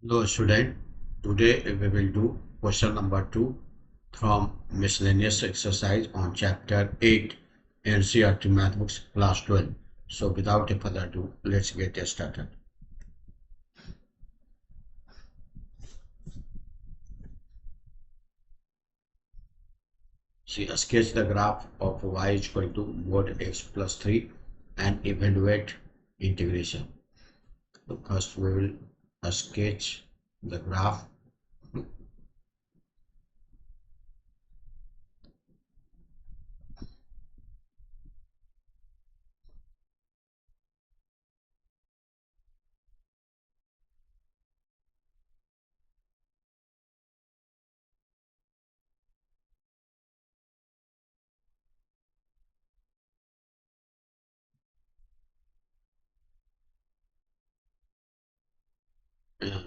Hello student, today we will do question number 2 from miscellaneous exercise on chapter 8 NCERT Mathematics class 12. So without further ado, let's get started. See, sketch the graph of y is equal to mod x plus 3 and evaluate integration. So first we will sketch the graph.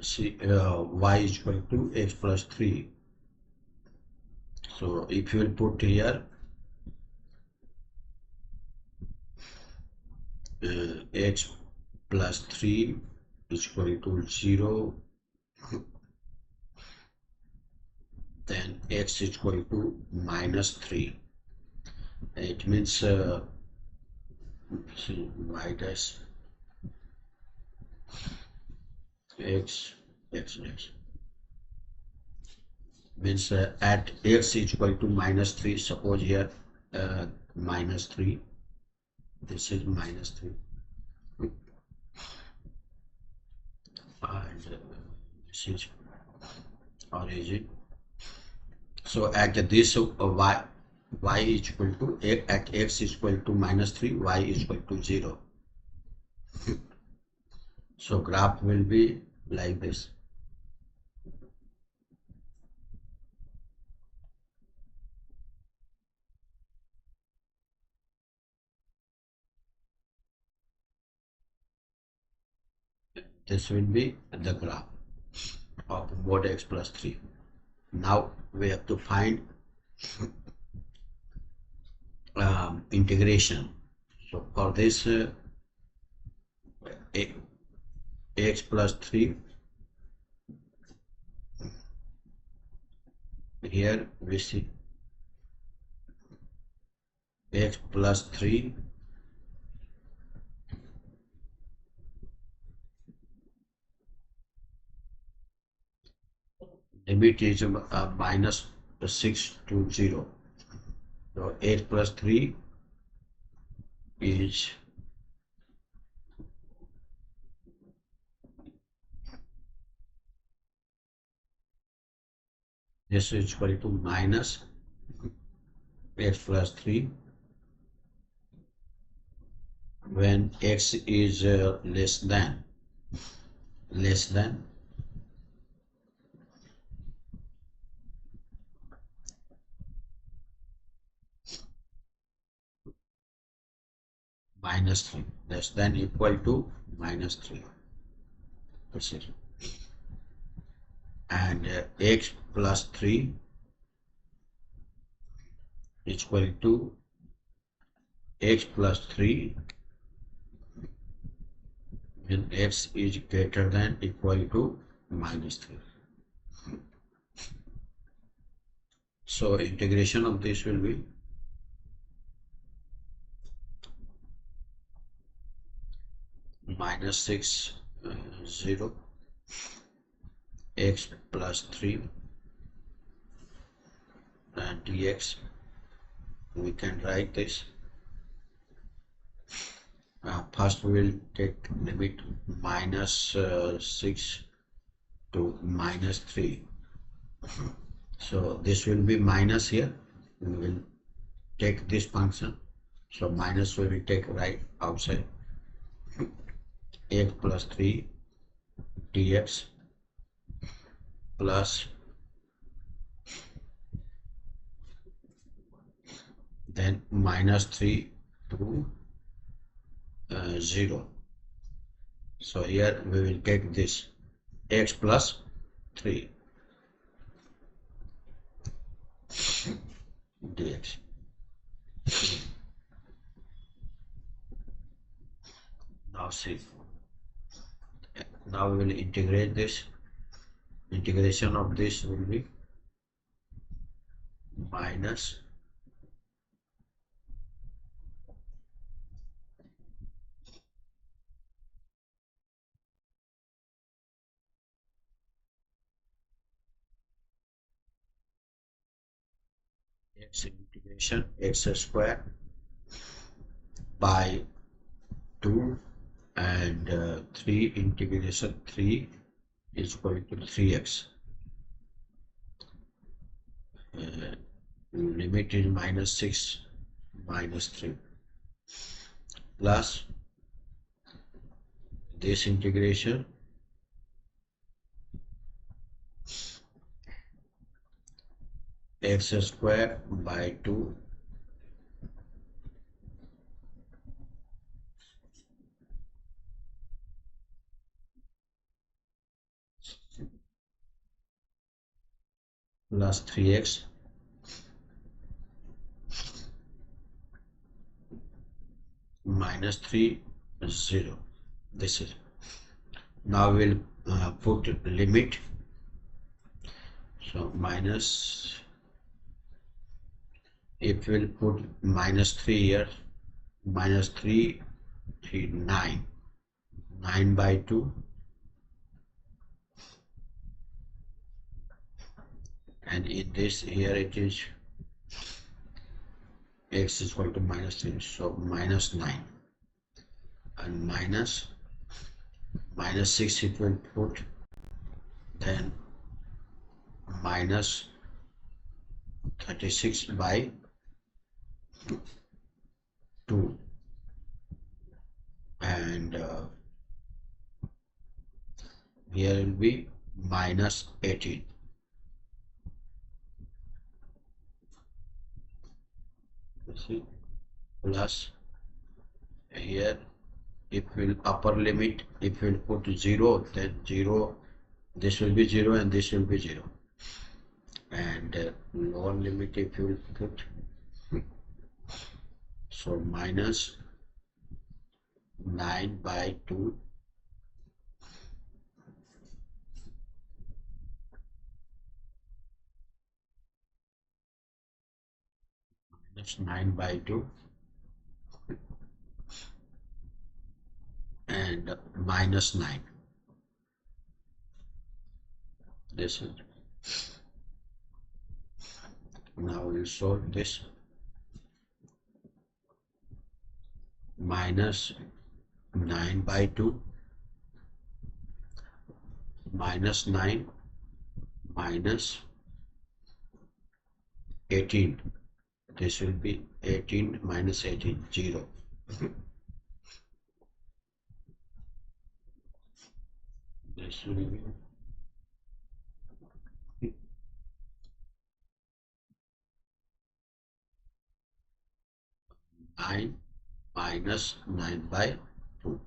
See, y is equal to x plus 3. So if you will put here x plus 3 is equal to 0, then x is equal to minus 3. It means y dash x dash means at x is equal to minus 3. Suppose here minus 3, this is minus 3, and this is origin. So at this y is equal to at x is equal to minus 3, y is equal to 0. So graph will be like this. This will be the graph of mod x plus 3. Now we have to find integration. So for this x plus 3, here we see x plus 3 limit is minus 6 to 0. So x plus 3 is this is equal to minus x plus 3 when x is less than minus 3, less than equal to minus 3. That's it. And x plus 3 is equal to x plus 3 when x is greater than equal to minus 3. So integration of this will be minus 6 0 x plus 3 and dx. We can write this. First we will take limit minus 6 to minus 3. So this will be minus here. We will take this function. So minus we will take right outside. X plus 3 dx plus then minus 3 to 0. So here we will take this x plus 3 dx. Now see, now we will integrate this. integration of this will be minus x integration x square by 2 and 3 integration 3 is equal to 3x. Limit is minus 6 minus 3 plus this integration x square by 2 plus 3x minus 3 0. This is now we'll put limit, so minus, if we'll put minus 3 here, minus 3 9 by 2 and in this here it is x is equal to minus 3, so minus 9 and minus 6 it will put, then minus 36 by 2 and here will be minus 18. See, plus here if we'll upper limit, if we'll put 0, then 0, this will be 0 and this will be 0, and lower limit if you will put, so minus 9 by 2 minus 9 by 2 and minus 9. This is, now we'll solve this. Minus 9 by 2 minus 9 minus 18. This will be 18 minus 18, 0. This will be 9 minus 9 by 2.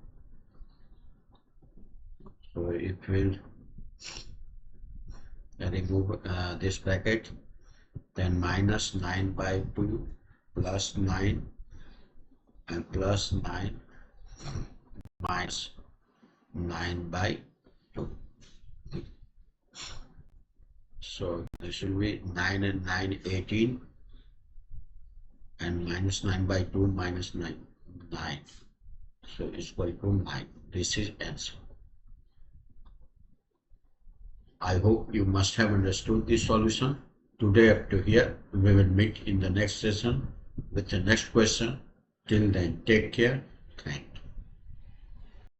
So if we'll remove this bracket, then minus 9 by 2 plus 9 and plus 9 minus 9 by 2. So this will be 9 and 9, 18, and minus 9 by 2 minus 9, 9. So it's equal to 9. This is answer. I hope you must have understood this solution. Today up to here, we will meet in the next session with the next question. Till then, take care. Thanks.